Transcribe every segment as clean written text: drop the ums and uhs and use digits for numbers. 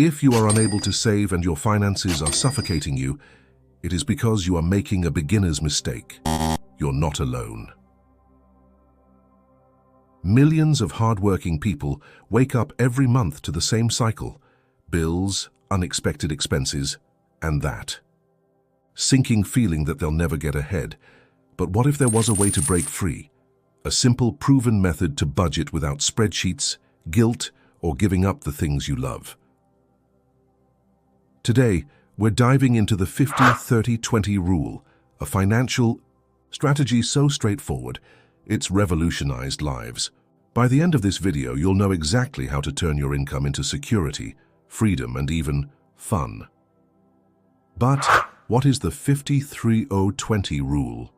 If you are unable to save and your finances are suffocating you, it is because you are making a beginner's mistake. You're not alone. Millions of hardworking people wake up every month to the same cycle: bills, unexpected expenses, and that sinking feeling that they'll never get ahead. But what if there was a way to break free? A simple, proven method to budget without spreadsheets, guilt, or giving up the things you love. Today, we're diving into the 50-30-20 rule, a financial strategy so straightforward, it's revolutionized lives. By the end of this video, you'll know exactly how to turn your income into security, freedom, and even fun. But what is the 50-30-20 rule?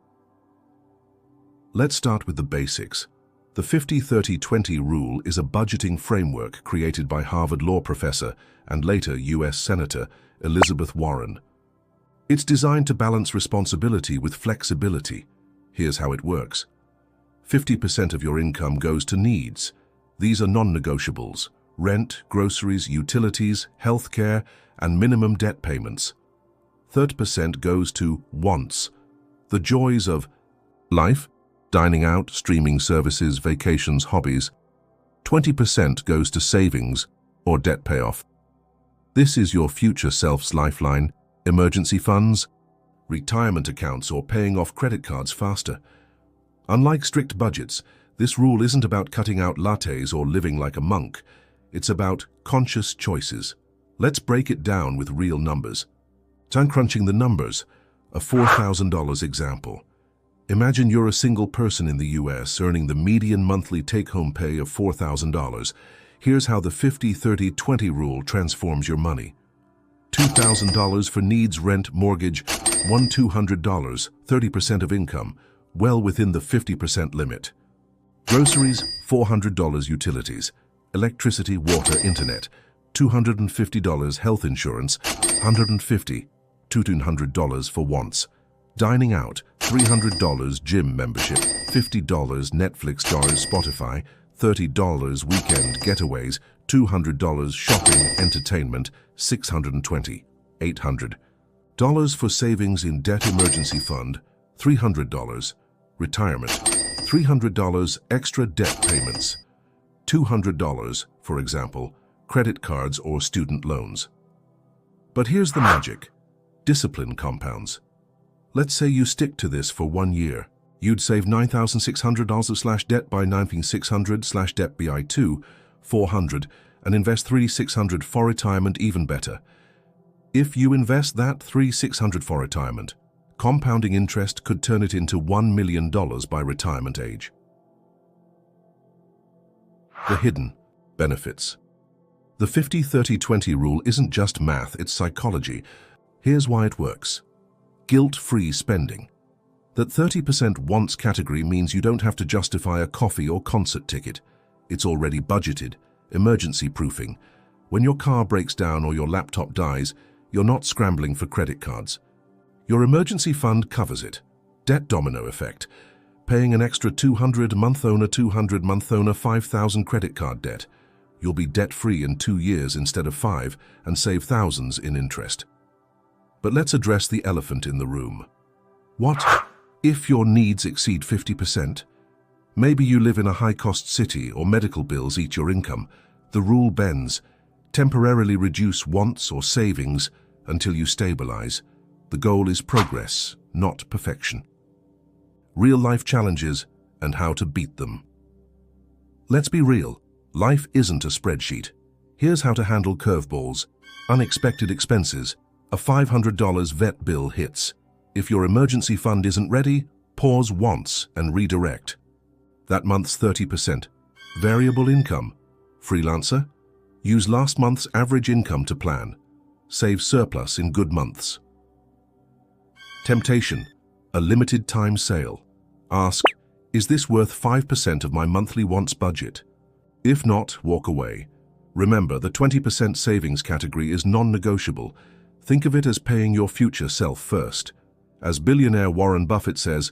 Let's start with the basics. The 50-30-20 rule is a budgeting framework created by Harvard law professor and later U.S. Senator Elizabeth Warren. It's designed to balance responsibility with flexibility. Here's how it works. 50% of your income goes to needs. These are non-negotiables: rent, groceries, utilities, healthcare, and minimum debt payments. 30% goes to wants, the joys of life, dining out, streaming services, vacations, hobbies. 20% goes to savings or debt payoff. This is your future self's lifeline: emergency funds, retirement accounts, or paying off credit cards faster. Unlike strict budgets, this rule isn't about cutting out lattes or living like a monk. It's about conscious choices. Let's break it down with real numbers. Time crunching the numbers. A $4,000 example. Imagine you're a single person in the US earning the median monthly take-home pay of $4,000. Here's how the 50-30-20 rule transforms your money. $2,000 for needs, rent, mortgage. $200, 30% of income, well within the 50% limit. Groceries, $400 utilities, electricity, water, internet. $250 health insurance, $150, $200 for wants. Dining out, $300 gym membership, $50 Netflix, Spotify, $30 weekend getaways, $200 shopping, entertainment, $620, $800 for savings in debt emergency fund, $300 retirement, $300 extra debt payments, $200, for example, credit cards or student loans. But here's the magic. Discipline compounds. Let's say you stick to this for 1 year. You'd save $9,600 debt by $9,600 debt by $400 and invest $3,600 for retirement. Even better. If you invest that $3,600 for retirement, compounding interest could turn it into $1 million by retirement age. The hidden benefits. The 50-30-20 rule isn't just math, it's psychology. Here's why it works. Guilt-free spending. That 30% wants category means you don't have to justify a coffee or concert ticket. It's already budgeted, emergency proofing. When your car breaks down or your laptop dies, you're not scrambling for credit cards. Your emergency fund covers it. Debt domino effect. Paying an extra $200 month owner, $200 month owner, $5,000 credit card debt. You'll be debt-free in 2 years instead of 5 and save thousands in interest. But let's address the elephant in the room. What if your needs exceed 50%? Maybe you live in a high-cost city or medical bills eat your income. The rule bends. Temporarily reduce wants or savings until you stabilize. The goal is progress, not perfection. Real-life challenges and how to beat them. Let's be real. Life isn't a spreadsheet. Here's how to handle curveballs. Unexpected expenses. A $500 vet bill hits. If your emergency fund isn't ready, pause once and redirect. That month's 30%. Variable income. Freelancer? Use last month's average income to plan. Save surplus in good months. Temptation. A limited time sale. Ask, is this worth 5% of my monthly wants budget? If not, walk away. Remember, the 20% savings category is non-negotiable. Think of it as paying your future self first. As billionaire Warren Buffett says,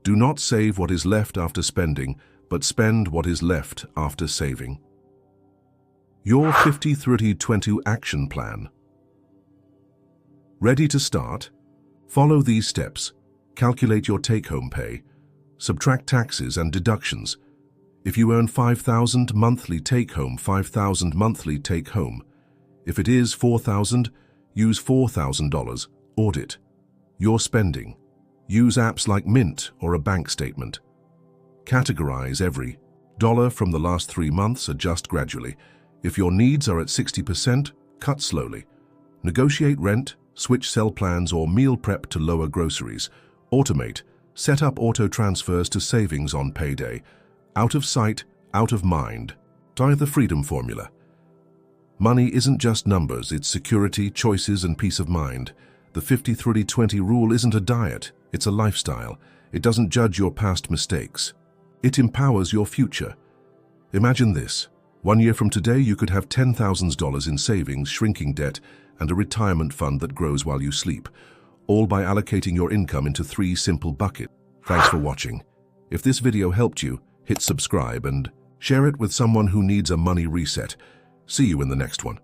do not save what is left after spending, but spend what is left after saving. Your 50-30-20 action plan. Ready to start? Follow these steps. Calculate your take-home pay. Subtract taxes and deductions. If you earn $5,000 monthly take-home, $5,000 monthly take-home. If it is $4,000, use $4,000. Audit your spending. Use apps like Mint or a bank statement. Categorize every dollar from the last 3 months, adjust gradually. If your needs are at 60%, cut slowly. Negotiate rent, switch cell plans or meal prep to lower groceries. Automate, set up auto transfers to savings on payday. Out of sight, out of mind. Try the freedom formula. Money isn't just numbers, it's security, choices, and peace of mind. The 50-30-20 rule isn't a diet, it's a lifestyle. It doesn't judge your past mistakes. It empowers your future. Imagine this. 1 year from today, you could have $10,000 in savings, shrinking debt, and a retirement fund that grows while you sleep, all by allocating your income into 3 simple buckets. Thanks for watching. If this video helped you, hit subscribe and share it with someone who needs a money reset. See you in the next one.